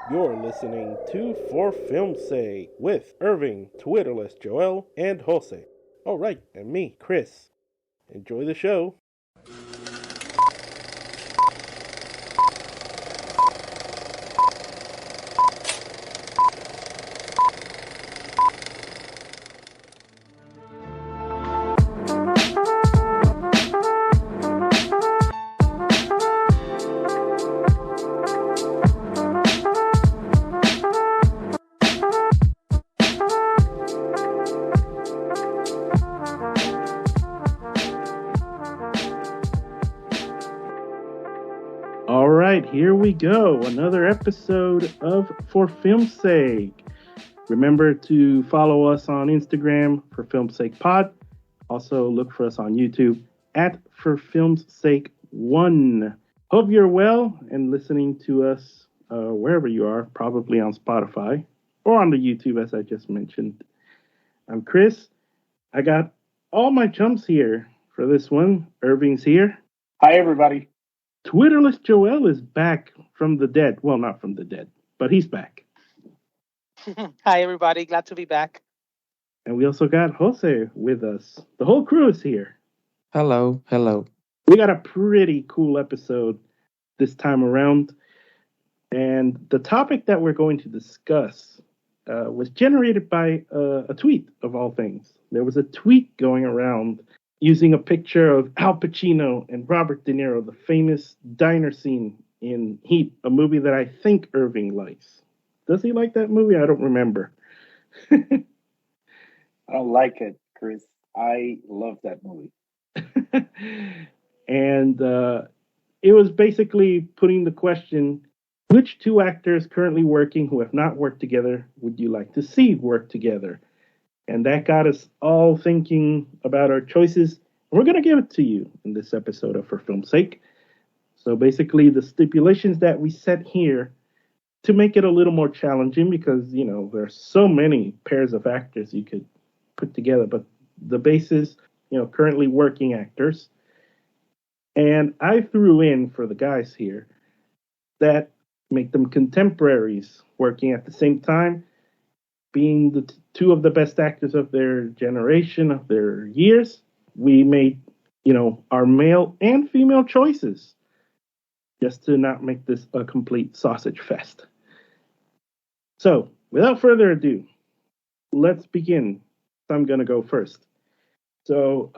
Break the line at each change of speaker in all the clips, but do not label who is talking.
You're listening to For Film's Sake with Irving, Twitterless Joel, and Jose. Oh, right, and me, Chris. Enjoy the show. All right, here we go. Another episode of For Film's Sake. Remember to follow us on Instagram for Film's Sake Pod. Also, look for us on YouTube at For Film's Sake 1. Hope you're well and listening to us wherever you are, probably on Spotify or on the YouTube, as I just mentioned. I'm Chris. I got all my chums here for this one. Irving's here.
Hi, everybody.
Twitterless Joel is back from the dead. Well, not from the dead, but he's back.
Hi, everybody. Glad to be back.
And we also got Jose with us. The whole crew is here.
Hello.
We got a pretty cool episode this time around. And the topic that we're going to discuss was generated by a tweet, of all things. There was a tweet going around using a picture of Al Pacino and Robert De Niro, the famous diner scene in Heat, a movie that I think Irving likes. Does he like that movie? I don't remember.
I don't like it, Chris. I love that movie.
And it was basically putting the question, which two actors currently working who have not worked together would you like to see work together? And that got us all thinking about our choices. We're going to give it to you in this episode of For Film's Sake. So basically, the stipulations that we set here to make it a little more challenging, because, you know, there's so many pairs of actors you could put together, but the basis, you know, currently working actors. And I threw in for the guys here that make them contemporaries working at the same time, being the two of the best actors of their generation, of their years. We made, you know, our male and female choices just to not make this a complete sausage fest. So, without further ado, let's begin. I'm going to go first. So,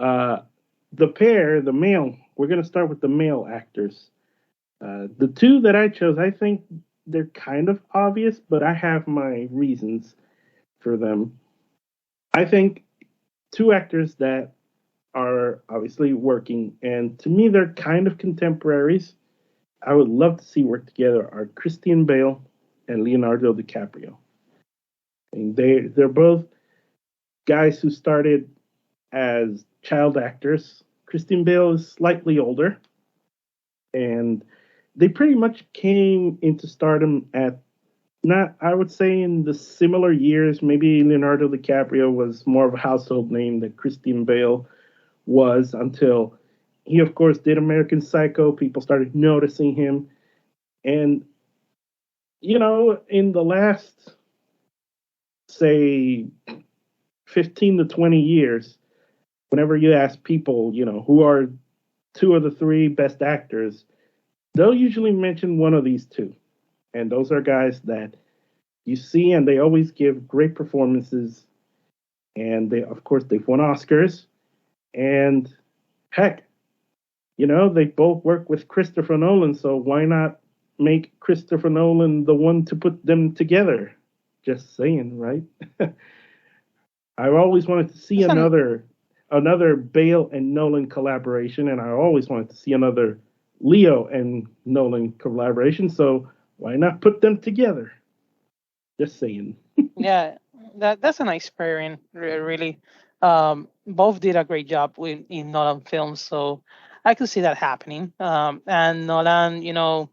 the pair, the male, we're going to start with the male actors. The two that I chose, I think they're kind of obvious, but I have my reasons for them. I think two actors that are obviously working, and to me they're kind of contemporaries. I would love to see work together are Christian Bale and Leonardo DiCaprio. And they're both guys who started as child actors. Christian Bale is slightly older, and they pretty much came into stardom at not, I would say, in the similar years. Maybe Leonardo DiCaprio was more of a household name than Christian Bale was, until he, of course, did American Psycho. People started noticing him. And, you know, in the last, say, 15 to 20 years, whenever you ask people, you know, who are two of the three best actors, they'll usually mention one of these two. And those are guys that you see, and they always give great performances. And they, of course, they've won Oscars. And heck, you know, they both work with Christopher Nolan, so why not make Christopher Nolan the one to put them together? Just saying, right? I've always wanted to see another Bale and Nolan collaboration, and I always wanted to see another Leo and Nolan collaboration, so why not put them together? Just saying.
Yeah, that's a nice pairing, really. Both did a great job in Nolan films, so I could see that happening. And Nolan, you know,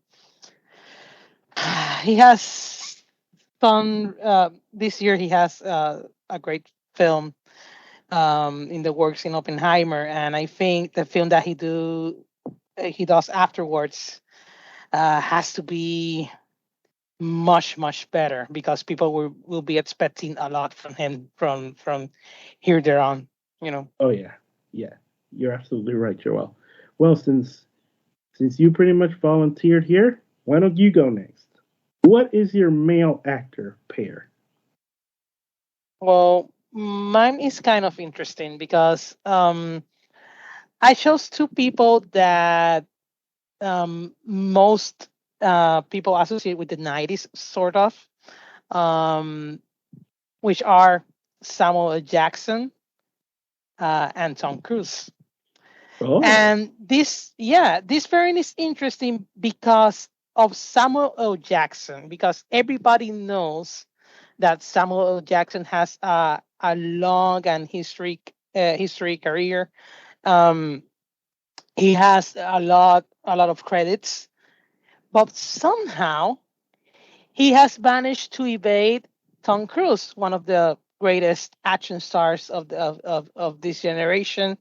he has some. This year, he has a great film in the works in Oppenheimer, and I think the film that he does afterwards has to be much better because people will be expecting a lot from him from here there on. You know.
Oh yeah, yeah. You're absolutely right, Joel. Well, since you pretty much volunteered here, why don't you go next? What is your male actor pair?
Well, mine is kind of interesting because I chose two people that most people associate with the 90s, sort of, um, which are Samuel L. Jackson and Tom Cruise.
Oh,
And this pairing is interesting because of Samuel L. Jackson, because everybody knows that Samuel L. Jackson has a long and history career. Um, he has a lot of credits, but somehow he has managed to evade Tom Cruise, one of the greatest action stars of this generation.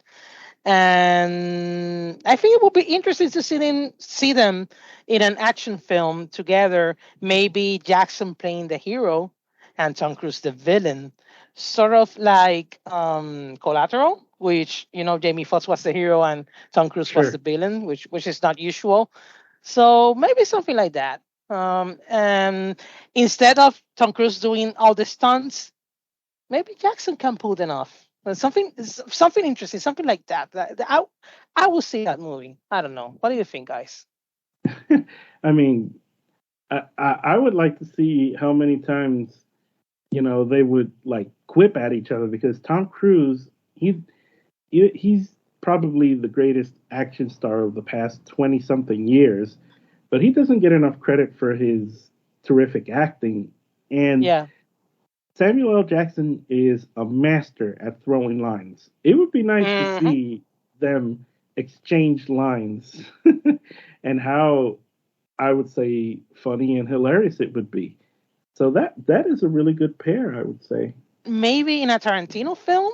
And I think it will be interesting to see them in an action film together. Maybe Jackson playing the hero and Tom Cruise the villain, sort of like Collateral, which Jamie Foxx was the hero and Tom Cruise was the
sure.
villain, which is not usual. So maybe something like that. And instead of Tom Cruise doing all the stunts, maybe Jackson can pull them off. Something interesting, something like that. I will see that movie. I don't know. What do you think, guys?
I mean, I would like to see how many times they would like quip at each other because Tom Cruise he's probably the greatest action star of the past 20 something years, but he doesn't get enough credit for his terrific acting. And
Yeah.
Samuel L. Jackson is a master at throwing lines. It would be nice to
Hmm.
see them exchange lines and how I would say funny and hilarious it would be. So that is a really good pair, I would say.
Maybe in a Tarantino film,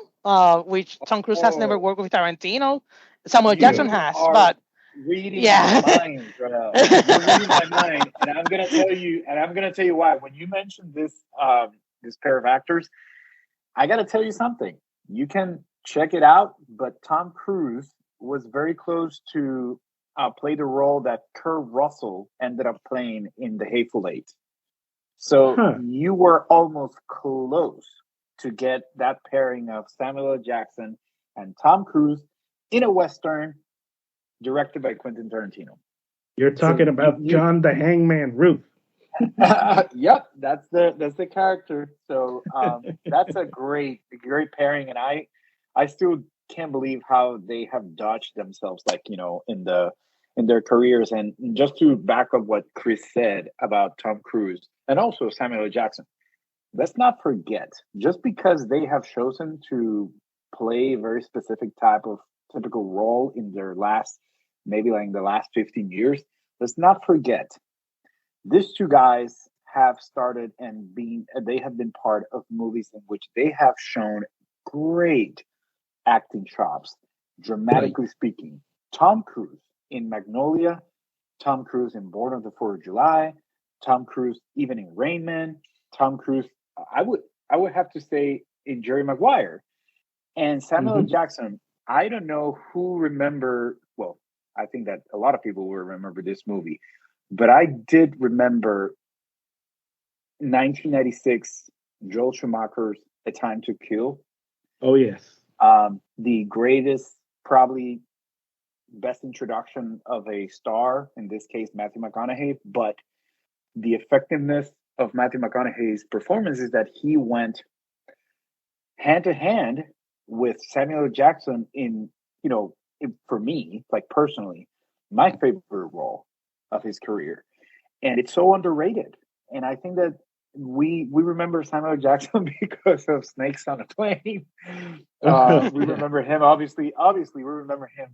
which Tom Cruise has never
Oh,
worked with Tarantino. Samuel Jackson
you
has,
are
but
reading my
yeah.
mind, Joel. You're reading my mind, and I'm gonna tell you, why. When you mentioned this pair of actors, I gotta tell you something. You can check it out, but Tom Cruise was very close to play the role that Kurt Russell ended up playing in The Hateful Eight. So
Huh.
you were almost close to get that pairing of Samuel L. Jackson and Tom Cruise in a western directed by Quentin Tarantino.
You're
So
talking about
you
John the Hangman Ruth.
yep, that's the character. So that's a great pairing, and I still can't believe how they have dodged themselves, like in their careers. And just to back up what Chris said about Tom Cruise and also Samuel L. Jackson, let's not forget, just because they have chosen to play a very specific type of typical role in their last, maybe like in the last 15 years, let's not forget these two guys have started and they have been part of movies in which they have shown great acting chops,
Right.
dramatically speaking. Tom Cruise in Magnolia, Tom Cruise in Born on the 4th of July, Tom Cruise even in Rain Man, Tom Cruise, I would I would have to say in Jerry Maguire. And Samuel L.
Hmm.
Jackson, I don't know who remember, well, I think that a lot of people will remember this movie, but I did remember 1996 Joel Schumacher's A Time to Kill.
Oh yes.
The greatest, probably best introduction of a star, in this case, Matthew McConaughey, but the effectiveness of Matthew McConaughey's performance is that he went hand to hand with Samuel Jackson for me, like personally, my favorite role of his career. And it's so underrated. And I think that we remember Samuel Jackson because of Snakes on a Plane. We
Yeah.
remember him, obviously, we remember him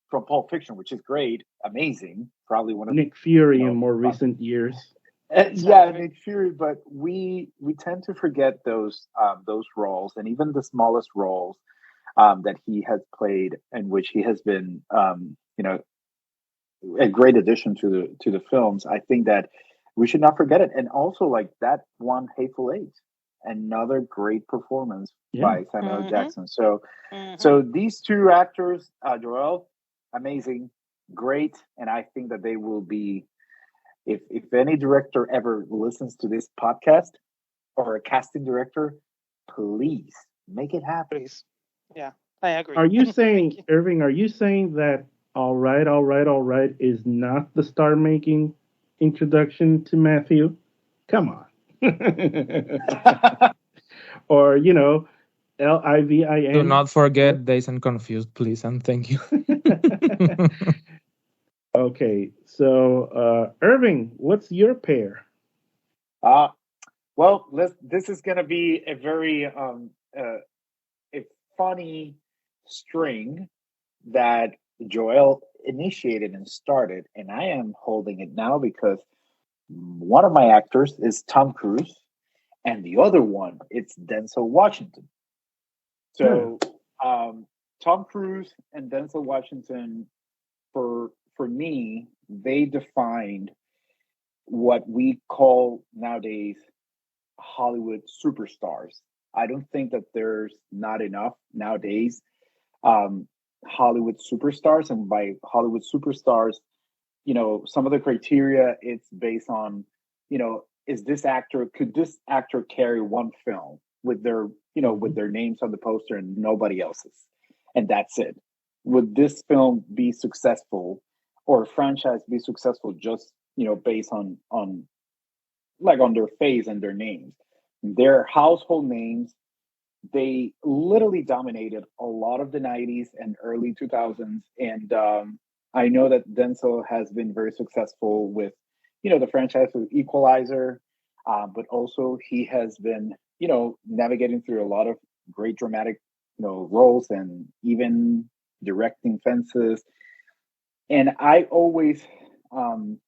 from Pulp Fiction, which is great, amazing, probably one of,
Nick Fury in more recent years.
yeah,
Exactly.
Nick Fury, but we tend to forget those roles, and even the smallest roles that he has played, in which he has been a great addition to the films. I think that we should not forget it. And also, like that one, Hateful Eight, another great performance
Yeah.
by Samuel L.
Mm-hmm.
Jackson. So,
Mm-hmm.
these two actors, Joel, amazing, great, and I think that they will be. If any director ever listens to this podcast or a casting director, please make it happen.
Please. Yeah, I agree.
Are you
Thank
saying,
you.
Irving? Are you saying that "All Right, All Right, All Right" is not the star-making introduction to Matthew? Come on. Or
Do
Livin.
not forget Dazed and Confused, please, and thank you.
Okay, so Irving, what's your pair?
uh, well, this is going to be a very a funny string that Joel initiated and started, and I am holding it now because one of my actors is Tom Cruise, and the other one it's Denzel Washington.
Huh.
So, Tom Cruise and Denzel Washington, for me, they defined what we call nowadays Hollywood superstars. I don't think that there's not enough nowadays um, Hollywood superstars, and by Hollywood superstars, some of the criteria it's based on, is this actor could this actor carry one film with their
Mhm.
with their names on the poster and nobody else's, and that's it. Would this film be successful or a franchise be successful just based on like on their face and their names? Their household names, they literally dominated a lot of the 90s and early 2000s. And I know that Denzel has been very successful with, the franchise with Equalizer, but also he has been, navigating through a lot of great dramatic, roles and even directing Fences. And I always um,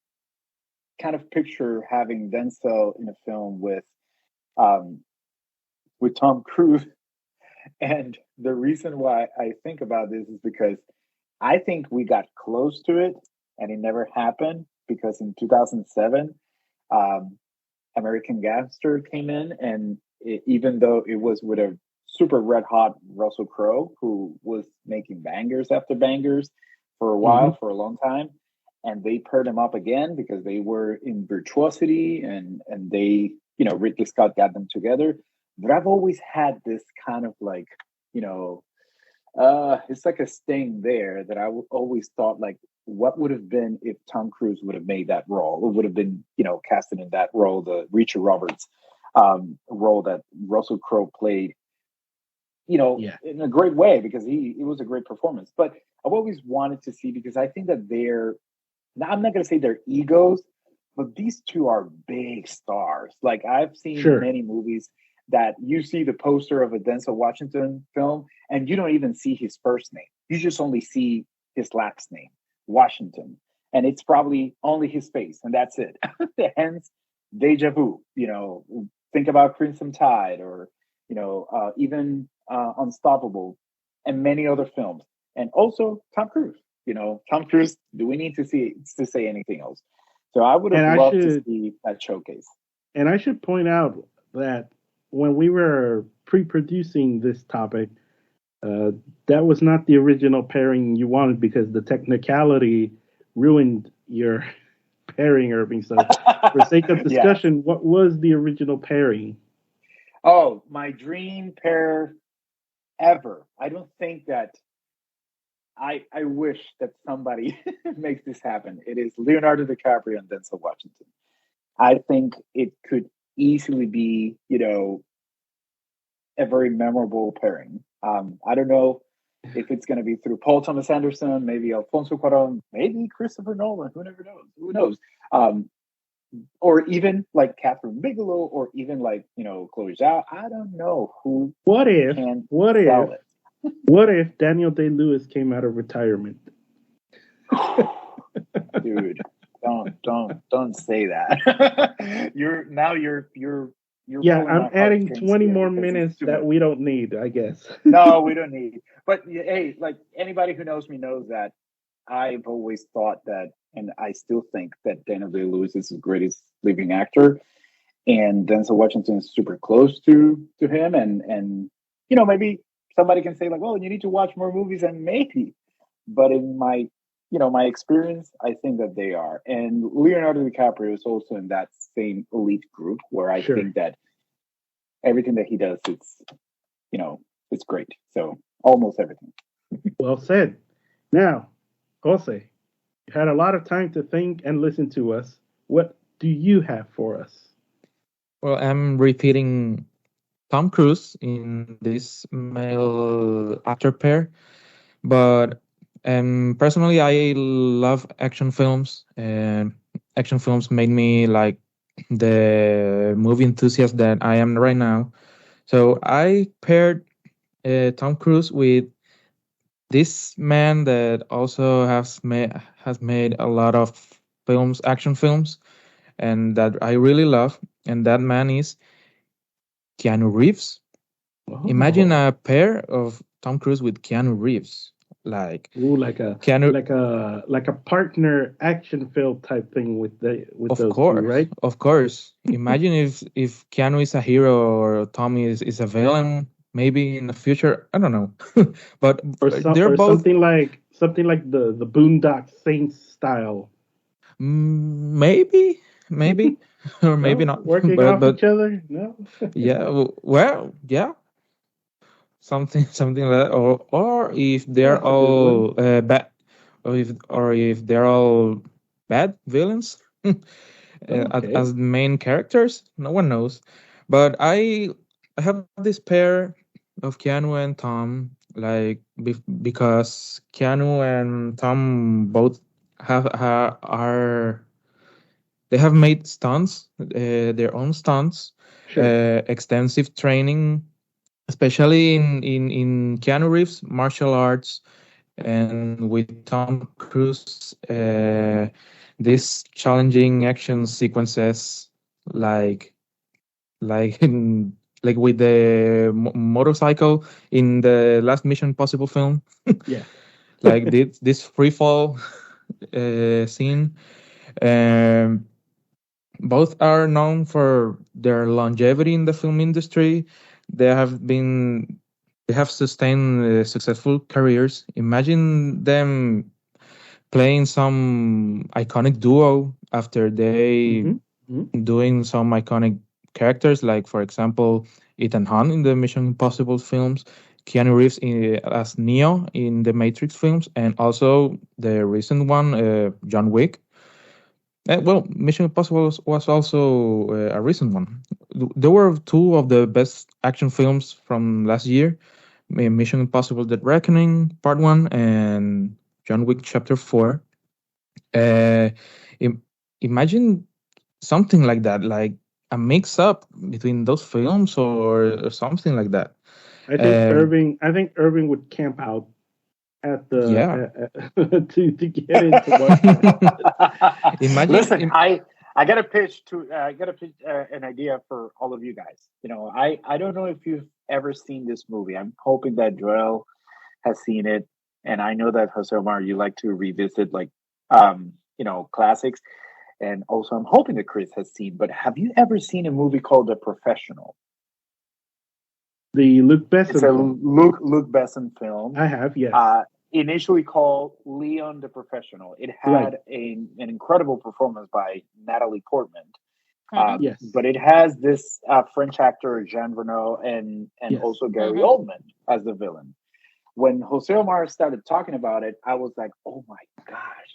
kind of picture having Denzel in a film um, with Tom Cruise. And the reason why I think about this is because I think we got close to it and it never happened because in 2007, um, American Gangster came in, and even though it was with a super red hot Russell Crowe who was making bangers after bangers for a
Mhm.
while, for a long time, and they paired him up again because they were in virtuosity and they, Ridley Scott got them together. But I've always had this kind of like, you know, it's like a sting there that always thought like, what would have been if Tom Cruise would have made that role, or would have been, casted in that role, the Richard Roberts role that Russell Crowe played,
Yeah.
in a great way because it was a great performance. But I've always wanted to see because I think that now I'm not going to say they're egos, but these two are big stars. Like I've seen
Sure.
many movies that you see the poster of a Denzel Washington film and you don't even see his first name. You just only see his last name, Washington. And it's probably only his face and that's it. Hence, deja vu, think about Crimson Tide or, even Unstoppable and many other films. And also Tom Cruise. Tom Cruise, do we need to say anything else? So I would
And
have
I
loved to
should
see that showcase.
and I should point out that when we were pre-producing this topic, uh, that was not the original pairing you wanted because the technicality ruined your pairing, Irving. So, for sake of
Yes.
discussion, what was the original pairing?
Oh, my dream pair ever. I don't think that I wish that somebody makes this happen. It is Leonardo DiCaprio and Denzel Washington. I think it could easily be, a very memorable pairing. I don't know if it's going to be through Paul Thomas Anderson, maybe Alfonso Cuarón, maybe Christopher Nolan. Who never knows? Who knows? Um, or even like Catherine Bigelow, or even like Chloe Zhao. I don't know who
What if?
can
What if?
sell it.
What if Daniel Day Lewis came out of retirement?
Dude, don't say that. You're
Yeah,
pulling
I'm
my
adding
heartstrings
20
here
more
because it's
minutes
too
that
much.
we don't need, I guess.
No, we don't need. But hey, like anybody who knows me knows that I've always thought that and I still think that Daniel Day-Lewis is the greatest living actor, and Denzel Washington is super close to him, and maybe somebody can say like, "Oh, you need to watch more movies," and maybe, but in my experience, I think that they are, and Leonardo DiCaprio is also in that same elite group where I think that everything that he does, it's great. So almost everything.
Well said. Now, Jose, you had a lot of time to think and listen to us. What do you have for us?
Well, I'm repeating Tom Cruise in this male actor pair, but personally, I love action films, and action films made me like the movie enthusiast that I am right now. So I paired Tom Cruise with this man that also has made a lot of films, action films, and that I really love. And that man is Keanu Reeves. Imagine
Oh,
a pair of Tom Cruise with Keanu Reeves, like
ooh, like a
Keanu.
partner action film type thing with
Of
those two,
course,
right?
of course. Imagine if Keanu is a hero or Tom is a villain. Maybe in the future, I don't know, but they're
Or
both
something like the Boondock Saints style.
maybe, or maybe
No,
not.
working
But
off each other. No.
yeah, well, yeah, something like that. Or if they're
That's a good one.
all bad, or if they're all bad villains
Okay.
as main characters, no one knows. But I have this pair of Keanu and Tom, like because Keanu and Tom both are they have made stunts, their own stunts,
Sure.
extensive training, especially in Keanu Reeves martial arts, and with Tom Cruise, these challenging action sequences, like like in, like with the motorcycle in the last Mission Impossible film,
Yeah.
like this free fall scene. Um, Both are known for their longevity in the film industry. They have been they have sustained successful careers. Imagine them playing some iconic duo after they
hmm hmm
doing some iconic characters, like for example Ethan Hunt in the Mission Impossible films, Keanu Reeves as Neo in the Matrix films, and also the recent one, John Wick. Well, Mission Impossible was also a recent one. There were two of the best action films from last year: Mission Impossible: Dead Reckoning Part One and John Wick Chapter 4. Uh, im- Imagine something like that, like a mix up between those films, or something like that.
I think
Um,
Irving would camp out at
yeah.
to get into watching that.
Imagine.
Listen, I got to pitch an idea for all of you guys. I don't know if you've ever seen this movie. I'm hoping that Joel has seen it, and I know that Jose Omar, you like to revisit like classics, and also I'm hoping that Chris has seen. But have you ever seen a movie called The Professional?
The Luc
It's
Besson
a
film.
Luc Besson film.
I have, yes.
Initially called Leon the Professional. It
Right.
had an incredible performance by Natalie Portman.
Mhm.
Yes.
But it has this French actor Jean Reno and
Yes.
also Gary
Mhm.
Oldman as the villain. When Jose Omar started talking about it, I was like, "Oh my gosh!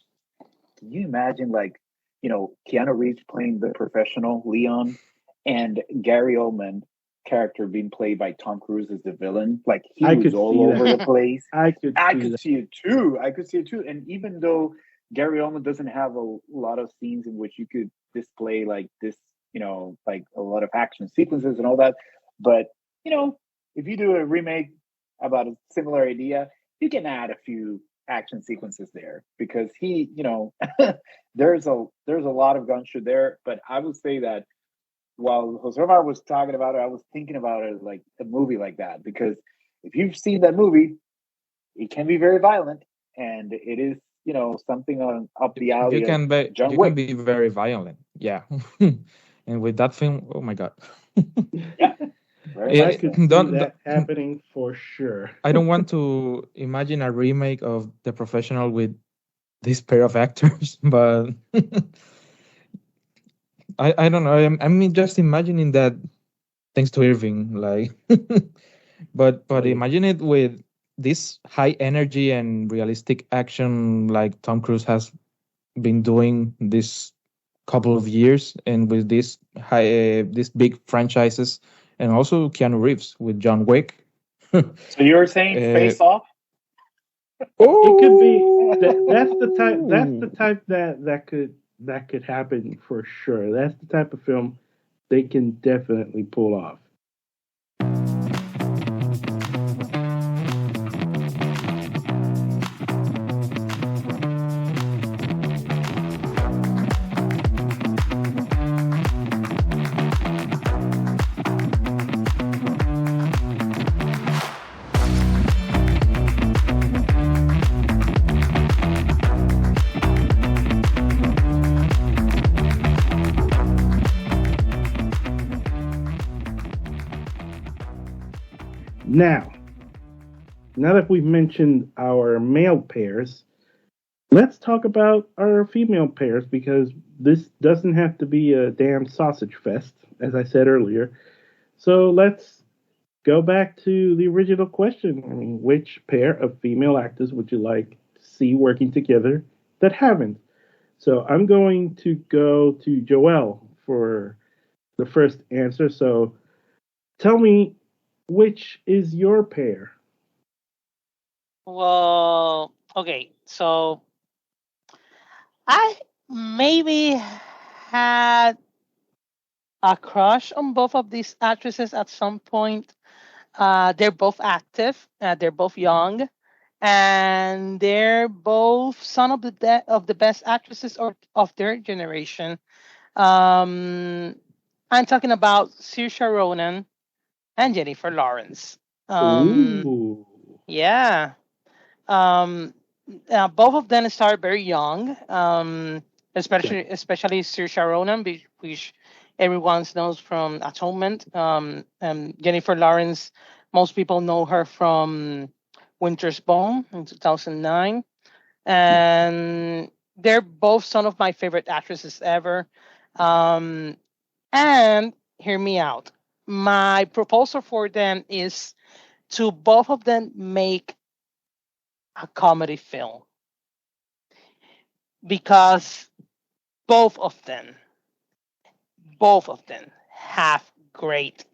Can you imagine like Keanu Reeves playing the professional Leon and Gary Oldman character being played by Tom Cruise as the villain? Like he
I
was
could
all
see
over
that.
the place.
I could
I
see
could
that.
see it too. I could see it too. And even though Gary Oldman doesn't have a lot of scenes in which you could display like this, like a lot of action sequences and all that, but you know, if you do a remake about a similar idea, you can add a few action sequences there because he, there's a lot of gun shoot there. But I would say that while Jose Omar was talking about it, I was thinking about it like a movie like that because if you've seen that movie, it can be very violent and it is something on up the alley
You
of
can be
John
you can
Wick.
be very violent. Yeah. And with that film, oh my god.
Yeah, very
I
much
could
so.
see
don't,
that happening for sure.
I don't want to imagine a remake of The Professional with this pair of actors, but I don't know. I'm just imagining that thanks to Irving, like, but
Oh yeah.
imagine it with this high energy and realistic action like Tom Cruise has been doing this couple of years, and with these big franchises, and also Keanu Reeves with John Wick.
So you're saying
uh,
Face Off?
It could be that. That's the type. That's the
oh,
type that could happen for sure. That's the type of film they can definitely pull off. Now, now that we've mentioned our male pairs, let's talk about our female pairs because this doesn't have to be a damn sausage fest, as I said earlier. So let's go back to the original question. I mean, which pair of female actors would you like to see working together that haven't? So I'm going to go to Joelle for the first answer. So tell me, which is your pair?
Well, okay. So I maybe had a crush on both of these actresses at some point. They're both active. They're both young, and they're both some of the best actresses of their generation. Um, I'm talking about Saoirse Ronan and Jennifer Lawrence. Um,
Ooh.
yeah. Um, both of them started very young,
Yeah.
especially Saoirse Ronan, which everyone knows from Atonement. Jennifer Lawrence, most people know her from Winter's Bone in 2009, and they're both some of my favorite actresses ever. Um, and hear me out. My proposal for them is to both of them make a comedy film because both of them, both of them have great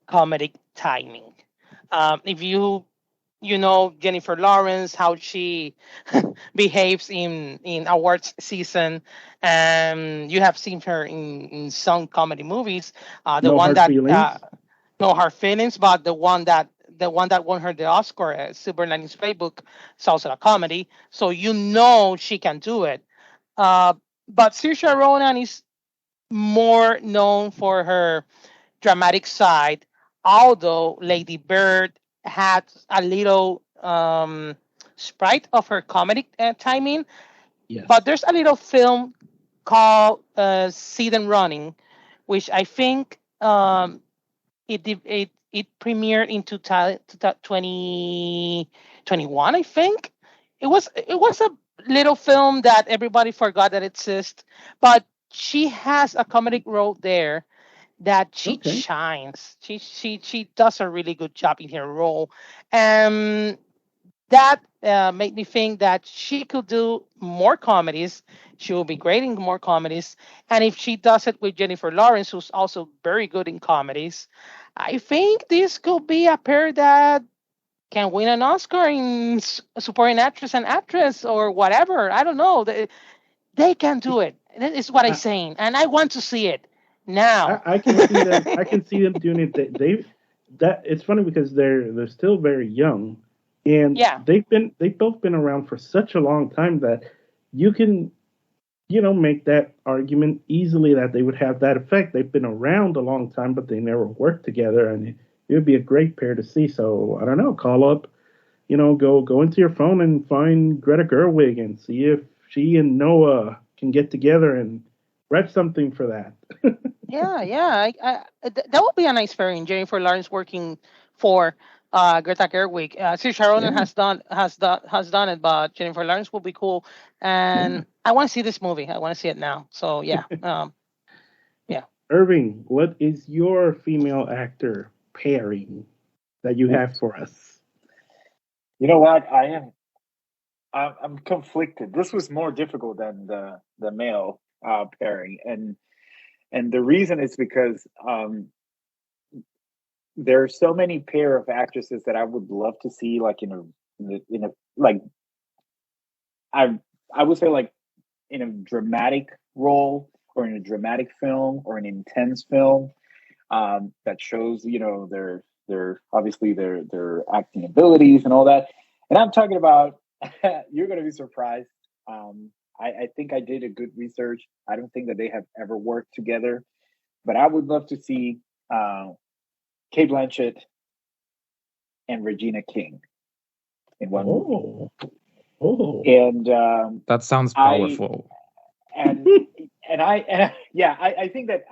comedic timing. If you know Jennifer Lawrence, how she behaves in awards season, and you have seen her in some comedy movies. The
No
one
hard
that
feelings.
No Hard Feelings, but the one that won her the Oscar, Silver Linings Playbook, is also a comedy. So you know she can do it. Uh, but Saoirse Ronan is more known for her dramatic side, although Lady Bird had a little sprite of her comedic timing. But
Yes.
there's a little film called See Them Running, which I think it premiered in 2021. I think it was a little film that everybody forgot that exists, but she has a comedic role there that she
Okay.
shines. She does a really good job in her role, and that made me think that she could do more comedies. She will be great in more comedies, and if she does it with Jennifer Lawrence, who's also very good in comedies, I think this could be a pair that can win an Oscar in supporting actress and actress or whatever. I don't know. They can do it. That is what I'm
I,
saying, and I want to see it now.
I can see them. I can see them doing it. They that it's funny because they're still very young, and
Yeah.
they've both been around for such a long time that you can make that argument easily that they would have that effect. They've been around a long time, but they never worked together, and it would be a great pair to see. So I don't know. Call up go into your phone and find Greta Gerwig and see if she and Noah can get together and write something for that.
Yeah. That would be a nice pairing. Jennifer Lawrence working for Greta Gerwig. Saoirse Ronan
Yeah,
has done it, but Jennifer Lawrence will be cool.
yeah.
And I want to see this movie. I want to see it now. So yeah, yeah.
Irving, what is your female actor pairing that you
Oof.
have for us?
You know what? I'm conflicted. This was more difficult than the male pairing, and the reason is because there are so many pair of actresses that I would love to see, like in a like I I would say like in a dramatic role or in a dramatic film or an intense film that shows their obviously their acting abilities and all that. And I'm talking about you're going to be surprised. I think I did a good research. I don't think that they have ever worked together, but I would love to see uh, Kate Blanchett and Regina King in one movie.
Oh, oh.
And
That sounds
I
powerful.
and yeah, I think that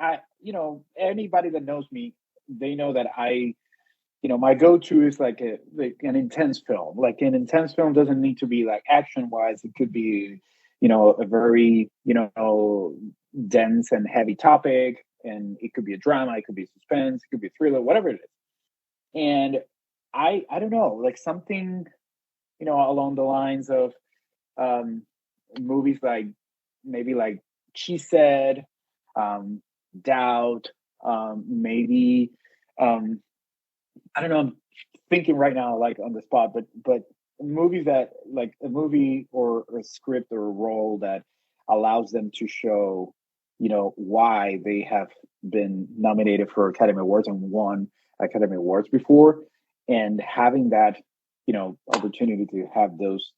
anybody that knows me, they know that my go-to is like an intense film. Like an intense film doesn't need to be like action-wise. It could be, a very, dense and heavy topic, and it could be a drama, it could be suspense, it could be a thriller, whatever it is. And I don't know, like something, along the lines of um, movies like maybe like She Said, Doubt, maybe um, I don't know. I'm thinking right now, like on the spot, but movies that like a movie or a script or a role that allows them to show, why they have been nominated for Academy Awards and won Academy Awards before, and having that, opportunity to have those,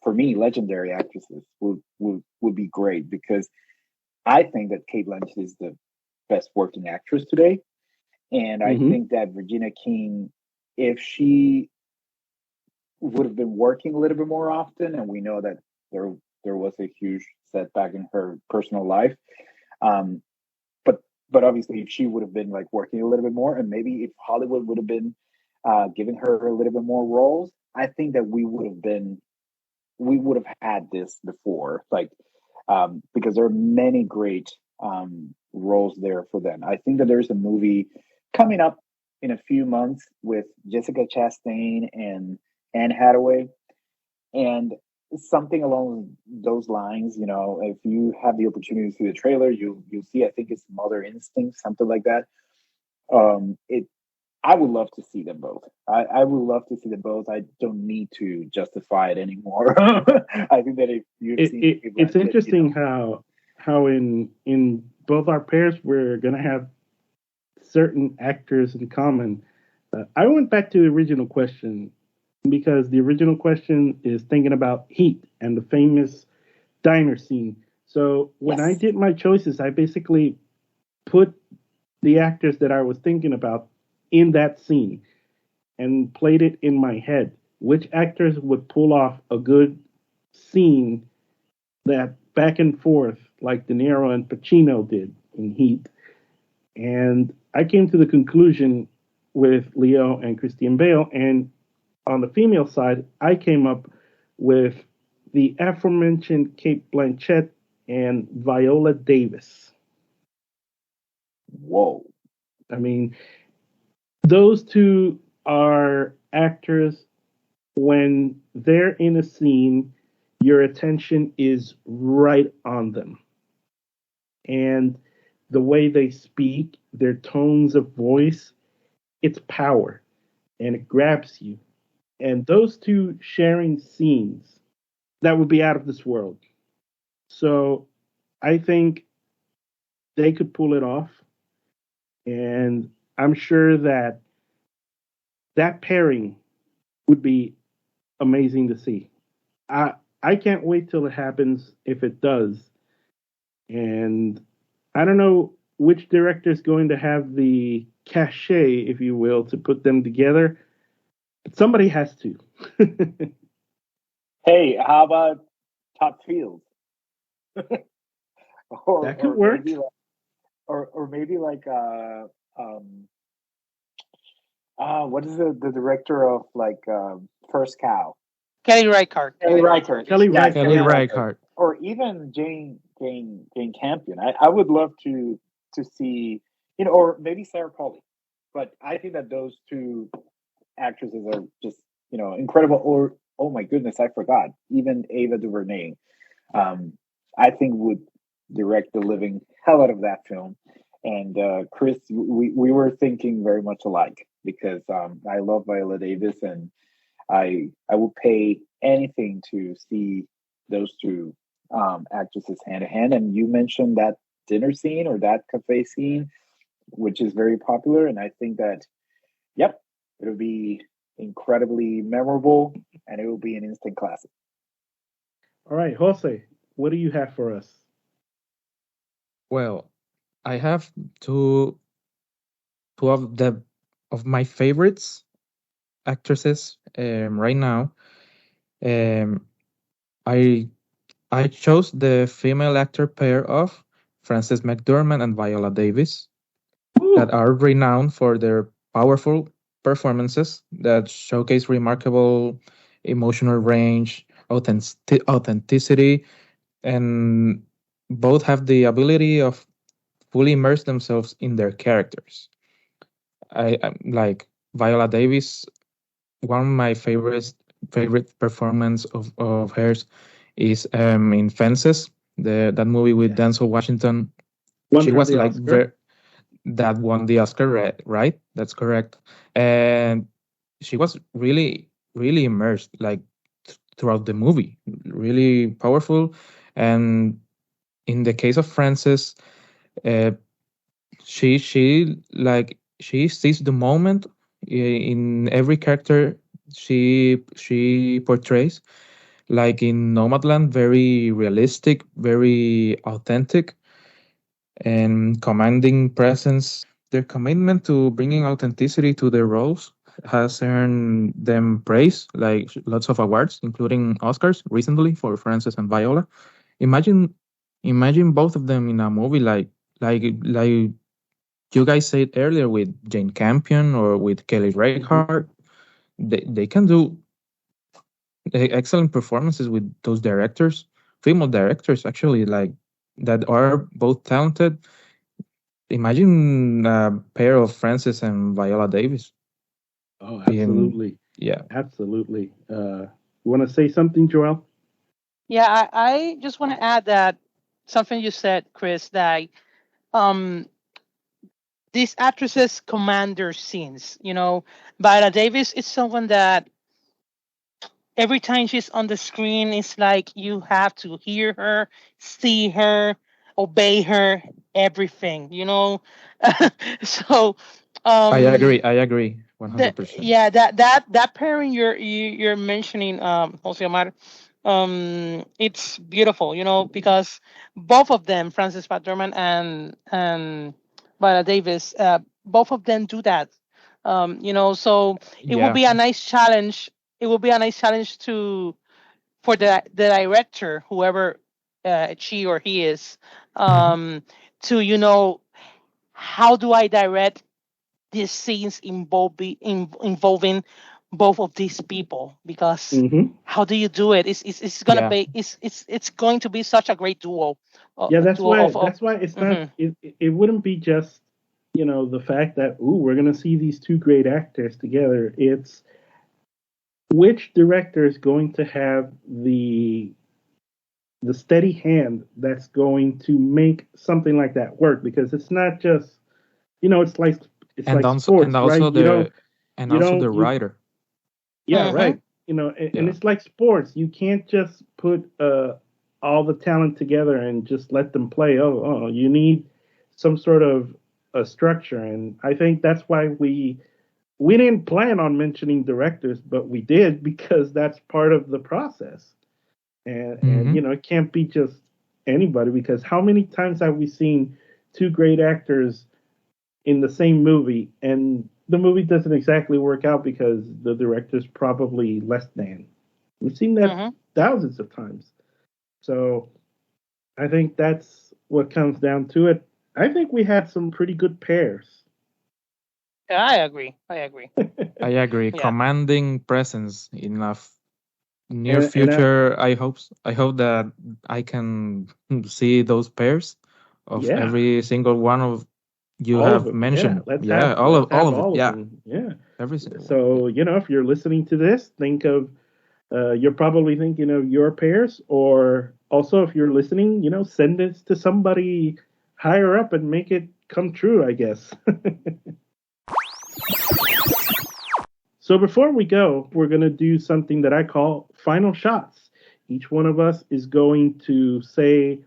for me, legendary actresses would be great because I think that Kate Blanchett is the best working actress today. And I
Hmm.
think that Regina King, if she would have been working a little bit more often, and we know that there was a huge setback in her personal life, um, but obviously if she would have been like working a little bit more, and maybe if Hollywood would have been giving her a little bit more roles, I think that we would have had this before, like because there are many great roles there for them. I think that there's a movie coming up in a few months with Jessica Chastain and Anne Hathaway, and something along those lines. If you have the opportunity to see the trailer, you'll see. I think it's Mother Instinct, something like that. It I would love to see them both. I would love to see them both. I don't need to justify it anymore. I think that if you've seen Kate
It's
Blanchett,
interesting how in both our pairs we're gonna have certain actors in common. I went back to the original question because the original question is thinking about Heat and the famous diner scene. So when I
yes.
did my choices, I basically put the actors that I was thinking about in that scene and played it in my head. Which actors would pull off a good scene that back and forth like De Niro and Pacino did in Heat? And I came to the conclusion with Leo and Christian Bale. And on the female side, I came up with the aforementioned Kate Blanchett and Viola Davis.
Whoa.
I mean, those two are actors. When they're in a scene, your attention is right on them. And the way they speak, their tones of voice, it's power and it grabs you. And those two sharing scenes, that would be out of this world. So I think they could pull it off. And I'm sure that that pairing would be amazing to see. I I can't wait till it happens if it does. And I don't know which director is going to have the cachet, if you will, to put them together. Somebody has to.
Hey, how about Top Field? or
That could
or
work.
maybe like, or maybe like um what is the director of like First Cow?
Kelly Reichardt.
Kelly Reichardt.
Kelly
Yeah,
Kelly
Kelly
Reichardt.
Reichardt.
Reichardt.
Or even Jane Campion. I would love to see, or maybe Sarah Polley. But I think that those two actresses are just, incredible. Or oh my goodness, I forgot. Even Ava DuVernay. Um, I think would direct the living hell out of that film. And Chris, we were thinking very much alike because I love Viola Davis, and I would pay anything to see those two actresses hand in hand. And you mentioned that dinner scene or that cafe scene, which is very popular, and I think that yep, it'll be incredibly memorable, and it will be an instant classic.
All right, Jose, what do you have for us?
Well, I have two of my favorites actresses right now. Um, I I chose the female actor pair of Frances McDormand and Viola Davis that
Ooh,
are renowned for their powerful performances that showcase remarkable emotional range, authenticity, and both have the ability of fully immerse themselves in their characters. I like Viola Davis. One of my favorite performance of hers is in Fences, that movie with
yes.
Denzel Washington.
Won
She
her
was
the
like
Oscar.
that won the Oscar, right? That's correct. And she was really immersed, like throughout the movie, really powerful. And in the case of Frances, uh, she sees the moment in every character she portrays. Like in Nomadland, very realistic, very authentic, and commanding presence. Their commitment to bringing authenticity to their roles has earned them praise, like lots of awards, including Oscars recently for Frances and Viola. Imagine, imagine both of them in a movie like you guys said earlier with Jane Campion or with Kelly
Hmm.
Reichardt. They can do excellent performances with those directors, female directors actually, like that are both talented. Imagine a pair of Frances and Viola Davis
Oh,
being,
absolutely,
yeah.
absolutely. You want to say something, Joel?
Yeah, I just want to add that something you said, Chris, that um these actresses command their scenes. Viola Davis is someone that every time she's on the screen, it's like you have to hear her, see her, obey her, everything. So, um,
I agree,
the
100%.
yeah, that pairing you're mentioning, Jose Omar, it's beautiful. Because both of them, Francis McDormand and Viola Davis, both of them do that. So it will
Yeah.
be a nice challenge. It will be a nice challenge for the director, whoever she or he is,
Mhm.
um, to how do I direct these scenes involving both of these people, because
Hmm.
how do you do it? It's gonna
Yeah.
be it's going to be such a great duo,
Yeah,
a
that's
duo
why.
of
That's why it's not.
mhm.
It wouldn't be just the fact that we're gonna see these two great actors together. It's which director is going to have the steady hand that's going to make something like that work, because it's not just it's
And
like
also
sports, right?
and
You
also
don't
the
you
writer.
Yeah,
Mhm.
right. And
Yeah.
it's like sports. You can't just put all the talent together and just let them play. Oh, you need some sort of a structure, and I think that's why we didn't plan on mentioning directors, but we did because that's part of the process. And
Hmm.
it can't be just anybody, because how many times have we seen two great actors in the same movie and the movie doesn't exactly work out because the director's probably less than. We've seen that thousands of times. So I think that's what comes down to it. I think we had some pretty good pairs.
I agree. I agree.
I agree.
Yeah.
Commanding presence in a near future. I hope that I can see those pairs of every single one of you
all
have mentioned.
All of it. Yeah. Yeah.
Every single
so,
one.
If you're listening to this, think of you're probably thinking of your pairs, or also if you're listening, send this to somebody higher up and make it come true, I guess. So before we go, we're going to do something that I call final shots. Each one of us is going to say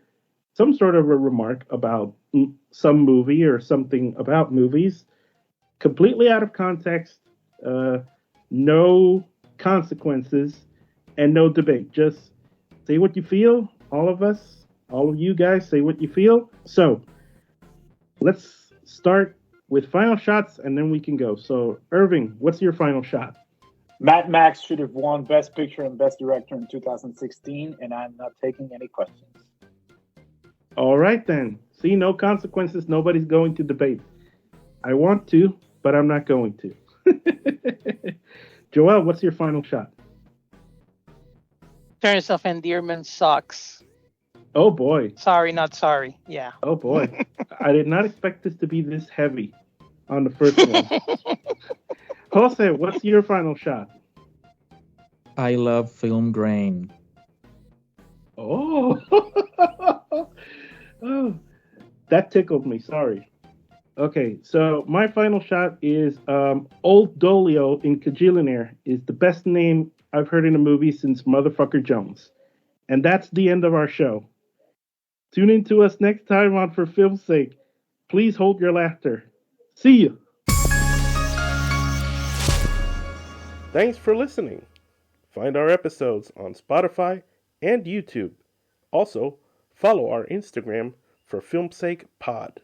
some sort of a remark about some movie or something about movies, completely out of context, no consequences, and no debate. Just say what you feel. All of us, all of you guys, say what you feel. So let's start with final shots, and then we can go. So, Irving, what's your final shot?
Mad Max should have won Best Picture and Best Director in 2016, and I'm not taking any questions.
All right, then. See, no consequences. Nobody's going to debate. I want to, but I'm not going to. Joel, what's your final shot?
Terms of Endearment sucks.
Oh, boy.
Sorry, not sorry. Yeah.
Oh, boy. I did not expect this to be this heavy on the first one. Jose, what's your final shot?
I love film grain.
Oh. Oh. That tickled me. Sorry. Okay, so my final shot is Old Dolio in Kajillionaire is the best name I've heard in a movie since Motherfucker Jones. And that's the end of our show. Tune in to us next time on For Film's Sake. Please hold your laughter. See you. Thanks for listening. Find our episodes on Spotify and YouTube. Also, follow our Instagram For Film's Sake Pod.